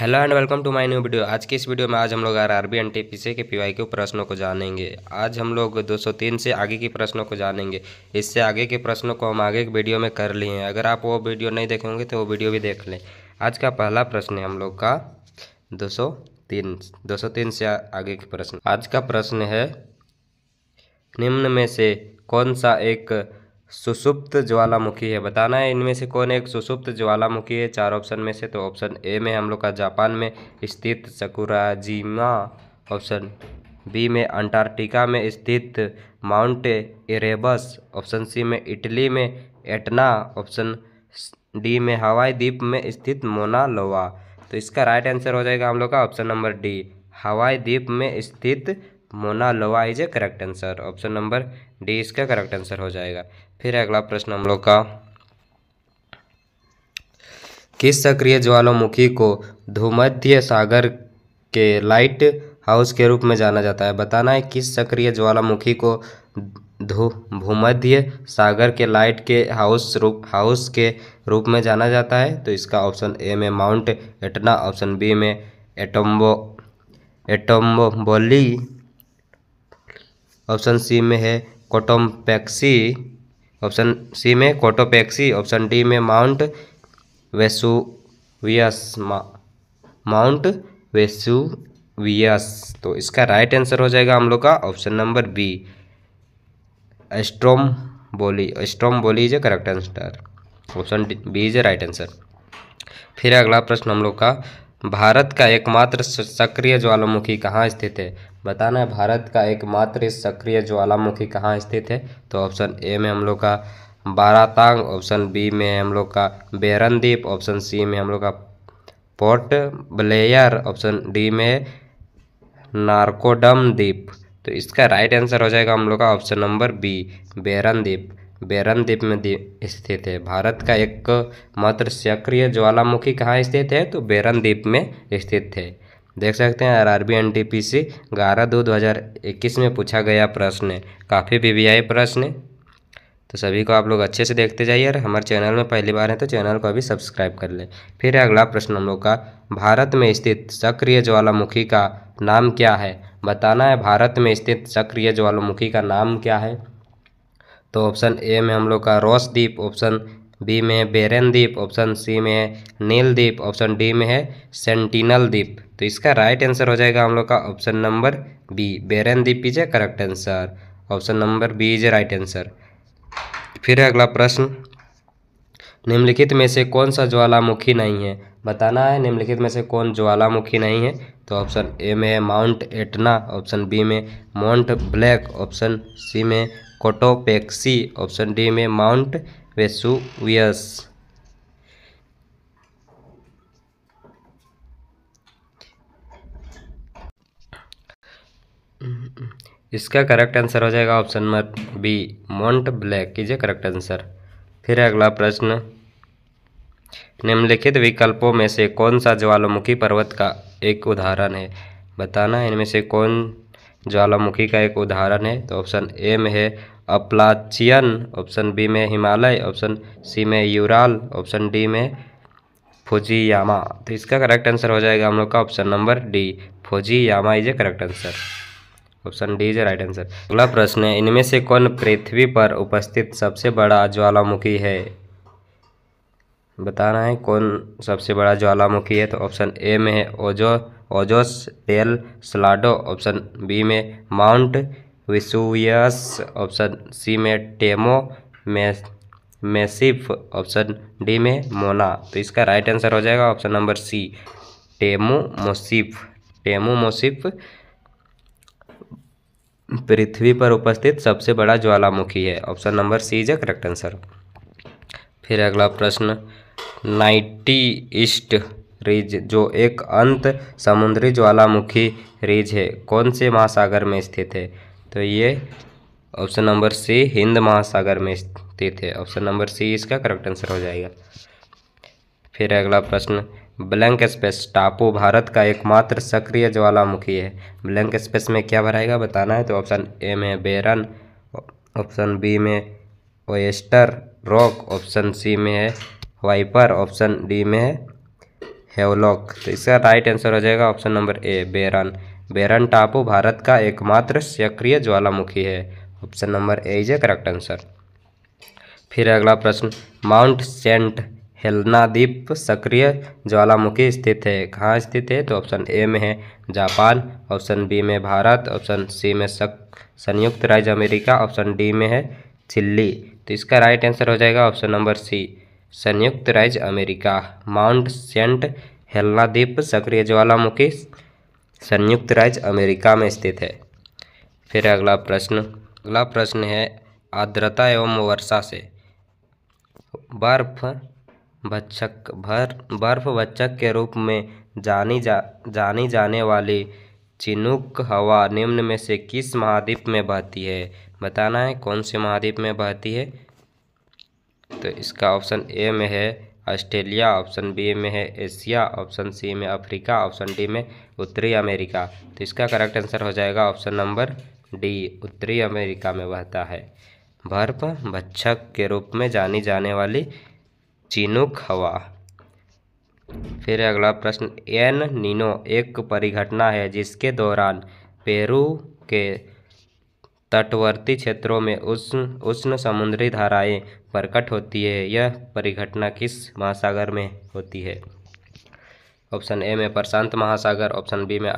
Hello and welcome to my new video. आज की इस वीडियो में आज हम लोग आरआरबी एनटीपीसी के पीवाईक्यू प्रश्नों को जानेंगे। आज हम लोग 203 से आगे की प्रश्नों को जानेंगे। इससे आगे के प्रश्नों को हम आगे के वीडियो में कर लिए हैं। अगर आप वो वीडियो नहीं देखेंगे तो वो वीडियो भी देख लें। आज का पहला प्रश्न है हम लोग का 203 से आगे के प्रश्न। आज का प्रश्न है, निम्न में से कौन सा एक सुषुप्त ज्वालामुखी है? बताना है इनमें से कौन एक सुषुप्त ज्वालामुखी है। 4 ऑप्शन में से। तो ऑप्शन ए में हम लोग का जापान में स्थित सकुराजिमा, ऑप्शन बी में अंटार्कटिका में स्थित माउंट एरेबस, ऑप्शन सी में इटली में एटना, ऑप्शन डी में हवाई द्वीप में स्थित मोना लोआ। तो इसका राइट आंसर हो जाएगा हम लोग का ऑप्शन नंबर डी, हवाई द्वीप में स्थित मोना लोआ is a correct answer. Option number D इसका करेक्ट आंसर हो जाएगा। फिर अगला प्रश्न हम लोग का, किस सक्रिय ज्वालामुखी को भूमध्य सागर के लाइट हाउस के रूप में जाना जाता है? बताना है किस सक्रिय ज्वालामुखी को भूमध्य सागर के लाइट के हाउस के रूप में जाना जाता है? तो इसका ऑप्शन ए में माउंट एटना, ऑप्शन बी में एटम्बोली, ऑप्शन सी में है कोटोपेक्सी, ऑप्शन सी में कोटोपेक्सी, ऑप्शन डी में माउंट वेसुवियस। तो इसका राइट आंसर हो जाएगा हम लोग का option number B, Stromboli is a correct answer. Option B is a right answer. फिर अगला प्रश्न हम लोग का, भारत का एकमात्र सक्रिय ज्वालामुखी कहाँ स्थित है? बताना है भारत का एकमात्र सक्रिय ज्वालामुखी कहाँ स्थित है? तो ऑप्शन ए में हम लोग का बारातांग, ऑप्शन बी में हम लोग का बेरन द्वीप, ऑप्शन सी में हम लोग का पोर्ट ब्लेयर, ऑप्शन डी में नारकोडम द्वीप। तो इसका राइट आंसर हो जाएगा हम लोग का ऑप्शन नंबर बी, बेरन द्वीप। बेरन द्वीप में स्थित है। भारत का एकमात्र सक्रिय ज्वालामुखी कहाँ स्थित है? तो बेरन द्वीप में स्थित है। देख सकते हैं आरआरबी एनटीपीसी 11/2/2021 में पूछा गया प्रश्न है। काफ़ी वीवीआई प्रश्न है, तो सभी को आप लोग अच्छे से देखते जाइए। और हमारे चैनल में पहली बार है तो चैनल को अभी सब्सक्राइब कर लें। फिर अगला प्रश्न हम लोग का, भारत में स्थित सक्रिय ज्वालामुखी का नाम क्या है? बताना है भारत में स्थित सक्रिय ज्वालामुखी का नाम क्या है? तो ऑप्शन ए में हम लोग का रोस द्वीप, ऑप्शन बी में है बेरन द्वीप, ऑप्शन सी में है नील द्वीप, ऑप्शन डी में है सेंटिनल द्वीप। तो इसका राइट आंसर हो जाएगा हम लोग का ऑप्शन नंबर बी, बेरन द्वीप is a correct answer. Option number B is a right answer. फिर अगला प्रश्न, निम्नलिखित में से कौन सा ज्वालामुखी नहीं है? बताना है निम्नलिखित में से कौन ज्वालामुखी नहीं है? तो ऑप्शन ए में है माउंट एटना, ऑप्शन बी में माउंट ब्लैक, ऑप्शन सी में कोटोपेक्सी, ऑप्शन डी में माउंट वेसुवियस। इसका करेक्ट आंसर हो जाएगा option number B, Mount Black is a correct answer. फिर अगला प्रश्न, निम्नलिखित विकल्पों में से कौन सा ज्वालामुखी पर्वत का एक उदाहरण है? बताना है इनमें से कौन ज्वालामुखी का एक उदाहरण है? तो ऑप्शन ए में है अपलाचियन, ऑप्शन बी में हिमालय, ऑप्शन सी में यूराल, ऑप्शन डी में फुजियामा। तो इसका करेक्ट आंसर हो जाएगा हम लोग का option number D, Fujiyama is a correct answer. Option D is a right answer. अगला प्रश्न है, इनमें से कौन पृथ्वी पर उपस्थित सबसे बड़ा ज्वालामुखी है? बताना है कौन सबसे बड़ा ज्वालामुखी है? तो ऑप्शन ए में है Ojos Del Salado, option B में माउंट वेसुवियस, ऑप्शन सी में टेमो मैसिफ, ऑप्शन डी में मोना। तो इसका राइट आंसर हो जाएगा ऑप्शन नंबर सी, टेमो मोसिफ पृथ्वी पर उपस्थित सबसे बड़ा ज्वालामुखी है। Option number C is a correct answer. फिर अगला प्रश्न, नाइटी ईस्ट रिज जो एक अंत समुद्री ज्वालामुखी रिज है, कौन से महासागर में स्थित है? तो ये ऑप्शन नंबर सी, हिंद महासागर में स्थित है। ऑप्शन नंबर सी इसका करेक्ट आंसर हो जाएगा। फिर अगला प्रश्न, ब्लैंक स्पेस टापू भारत का एकमात्र सक्रिय ज्वालामुखी है। ब्लैंक स्पेस में क्या भराएगा बताना है? तो ऑप्शन ए में बेरन, ऑप्शन बी में ओएस्टर रॉक, ऑप्शन सी में है वाइपर, ऑप्शन डी में है हेवलॉक। तो इसका राइट आंसर हो जाएगा ऑप्शन नंबर ए बेरन। बेरन टापू भारत का एकमात्र सक्रिय ज्वालामुखी है। Option number A is a correct answer. फिर अगला प्रश्न, माउंट सेंट हेलेना द्वीप सक्रिय ज्वालामुखी स्थित है, कहाँ स्थित है? तो ऑप्शन ए में है जापान, ऑप्शन बी में भारत, ऑप्शन सी में संयुक्त राज्य अमेरिका, ऑप्शन डी में है चिली। तो इसका राइट आंसर हो जाएगा ऑप्शन नंबर सी संयुक्त राज्य अमेरिका। माउंट सेंट हेलेना द्वीप सक्रिय ज्वालामुखी संयुक्त राज्य अमेरिका में स्थित है। फिर अगला प्रश्न है आर्द्रता एवं वर्षा से बर्फ भक्षक के रूप में जानी जाने वाली चिनूक हवा निम्न में से किस महाद्वीप में बहती है? बताना है कौन से महाद्वीप में बहती है। तो इसका ऑप्शन ए में है ऑस्ट्रेलिया, ऑप्शन बी में है एशिया, ऑप्शन सी में अफ्रीका, ऑप्शन डी में उत्तरी अमेरिका। तो इसका करेक्ट आंसर हो जाएगा ऑप्शन नंबर डी उत्तरी अमेरिका में बहता है। बर्फ भक्षक के रूप में जानी जाने वाली चिनूक हवा। फिर अगला प्रश्न, एल नीनो एक परिघटना है जिसके दौरान पेरू के तटवर्ती क्षेत्रों में उष्ण समुद्री धाराएं प्रकट होती है। यह परिघटना किस महासागर में होती है? ऑप्शन ए में प्रशांत महासागर, ऑप्शन बी में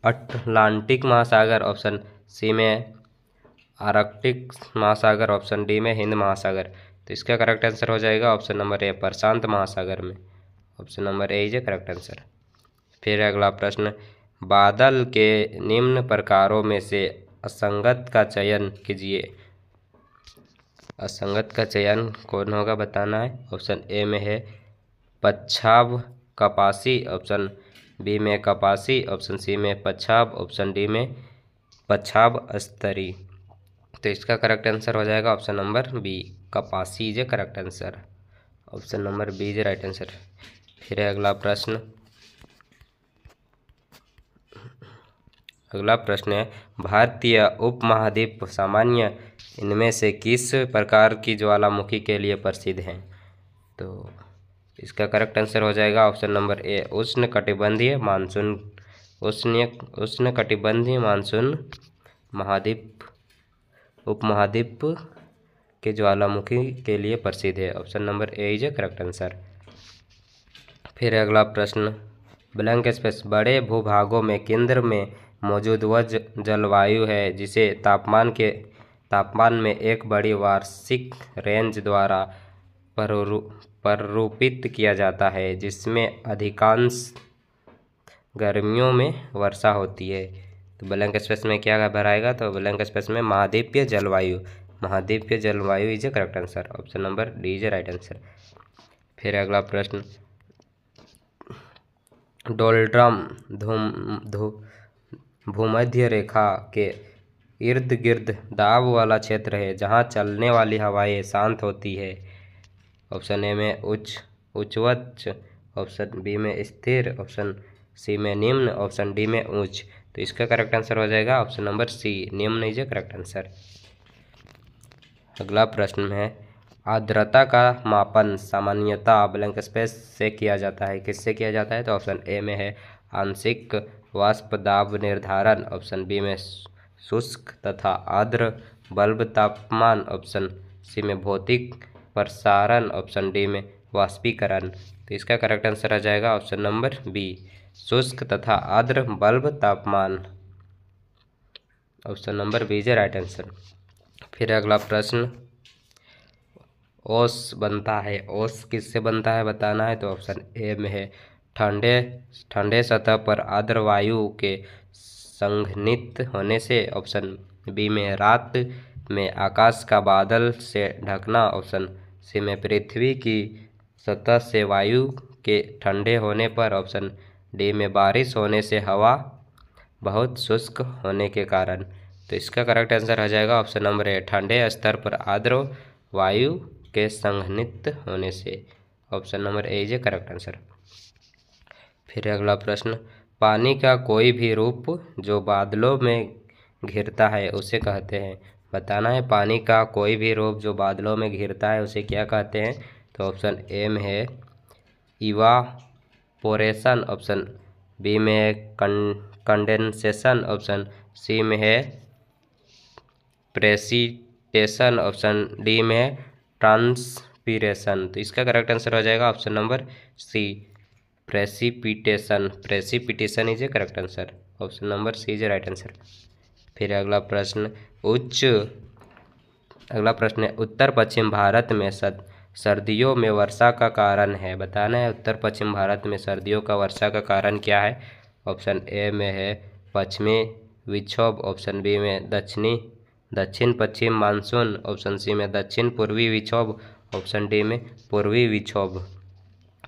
अटलांटिक महासागर, ऑप्शन सी में आर्कटिक महासागर, ऑप्शन डी में हिंद महासागर। तो इसका करेक्ट आंसर हो जाएगा ऑप्शन नंबर ए प्रशांत महासागर में। Option number A is a correct answer. फिर अगला प्रश्न, बादल के निम्न प्रकारों में से असंगत का चयन कीजिए। असंगत का चयन कौन होगा बताना है। ऑप्शन ए में है पच्छाव कपासी, ऑप्शन बी में कपासी, ऑप्शन सी में पच्छाव, ऑप्शन डी में पच्छाव स्तरी। तो इसका करेक्ट आंसर हो जाएगा ऑप्शन नंबर बी कपासी is a correct answer. Option number B is right answer. फिर अगला प्रश्न है भारतीय उपमहाद्वीप सामान्य इनमें से किस प्रकार की ज्वालामुखी के लिए प्रसिद्ध हैं? तो इसका करेक्ट आंसर हो जाएगा ऑप्शन नंबर ए उष्णकटिबंधीय मानसून उपमहाद्वीप के ज्वालामुखी के लिए प्रसिद्ध है। Option number A is a correct answer. फिर अगला प्रश्न, ब्लैंक स्पेस बड़े भूभागों में केंद्र में मौजूद वह जलवायु है जिसे तापमान में एक बड़ी वार्षिक रेंज द्वारा प्ररूपित किया जाता है, जिसमें अधिकांश गर्मियों में वर्षा होती है। तो ब्लैंक स्पेस में क्या भराएगा? तो ब्लैंक स्पेस में महाद्वीपीय जलवायु is a correct answer. Option number D is a right answer. फिर अगला प्रश्न, डोलड्रम भूमध्य रेखा के इर्द गिर्द दाब वाला क्षेत्र है जहाँ चलने वाली हवाएं शांत होती है। ऑप्शन ए में उच्च, ऑप्शन बी में स्थिर, ऑप्शन सी में निम्न, ऑप्शन डी में उच्च। तो इसका करेक्ट आंसर हो जाएगा ऑप्शन नंबर सी निम्न इज ए करेक्ट आंसर। अगला प्रश्न है आर्द्रता का मापन सामान्यतः ब्लैंक स्पेस से किया जाता है, किससे किया जाता है? तो ऑप्शन ए में है आंशिक वाष्प दाब निर्धारण, ऑप्शन बी में शुष्क तथा आर्द्र बल्ब तापमान, ऑप्शन सी में भौतिक प्रसारण, ऑप्शन डी में वाष्पीकरण। तो इसका करेक्ट आंसर आ जाएगा ऑप्शन नंबर बी शुष्क तथा आर्द्र बल्ब तापमान। Option number B is right answer. फिर अगला प्रश्न, ओस बनता है, ओस किससे बनता है बताना है। तो ऑप्शन ए में है ठंडे सतह पर आर्द्र वायु के संघनित होने से, ऑप्शन बी में रात में आकाश का बादल से ढकना, ऑप्शन सी में पृथ्वी की सतह से वायु के ठंडे होने पर, ऑप्शन डी में बारिश होने से हवा बहुत शुष्क होने के कारण। तो इसका करेक्ट आंसर आ जाएगा ऑप्शन नंबर ए ठंडे स्तर पर आर्द्र वायु के संघनित होने से। Option number A is a correct answer. फिर अगला प्रश्न, पानी का कोई भी रूप जो बादलों में घिरता है उसे कहते हैं। बताना है पानी का कोई भी रूप जो बादलों में घिरता है उसे क्या कहते हैं। तो ऑप्शन ए में है इवापोरेशन, ऑप्शन बी में है कंडेंसेशन, ऑप्शन सी में है प्रेसिपिटेशन, ऑप्शन डी में है ट्रांसपीरेशन। तो इसका करेक्ट आंसर हो जाएगा option number C, precipitation. Precipitation is a correct answer, option number C is a right answer. फिर अगला प्रश्न है उत्तर पश्चिम भारत में सर्दियों में वर्षा का कारण है, बताना है उत्तर पश्चिम भारत में सर्दियों का वर्षा का कारण क्या है। ऑप्शन ए में है पश्चिमी विक्षोभ, ऑप्शन बी में दक्षिण पश्चिम मानसून, ऑप्शन सी में दक्षिण पूर्वी विक्षोभ, ऑप्शन डी में पूर्वी विक्षोभ।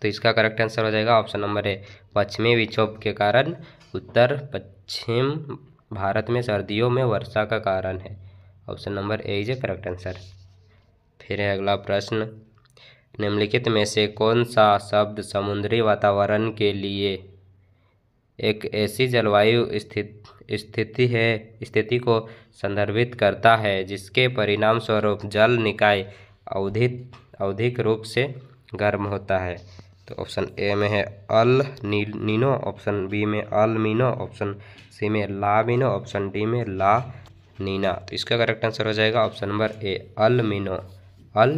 तो इसका करेक्ट आंसर हो जाएगा ऑप्शन नंबर ए, पश्चिमी विक्षोभ के कारण उत्तर पश्चिम भारत में सर्दियों में वर्षा का कारण है, option number A is a correct answer. फिर है अगला प्रश्न, निम्नलिखित में से कौन सा शब्द समुद्री वातावरण के लिए एक ऐसी जलवायु स्थिति को संदर्भित करता है जिसके परिणाम स्वरूप जल निकाय आवधिक रूप से गर्म होता है। तो ऑप्शन ए में है अल नीनो, ऑप्शन बी में अल मीनो, ऑप्शन सी में ला मीनो, ऑप्शन डी में ला नीना। तो इसका करेक्ट आंसर हो जाएगा option number A El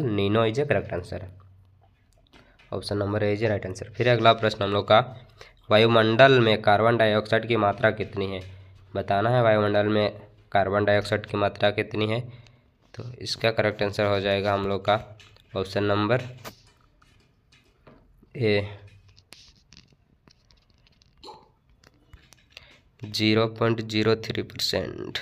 Nino is a correct answer, option number A is a right answer. फिर अगला प्रश्न हम लोग का, वायुमंडल में कार्बन डाइऑक्साइड की मात्रा कितनी है, बताना है वायुमंडल में कार्बन डाइऑक्साइड की मात्रा कितनी है। तो इसका करेक्ट आंसर हो जाएगा हम लोग का ऑप्शन नंबर ए 0.03%।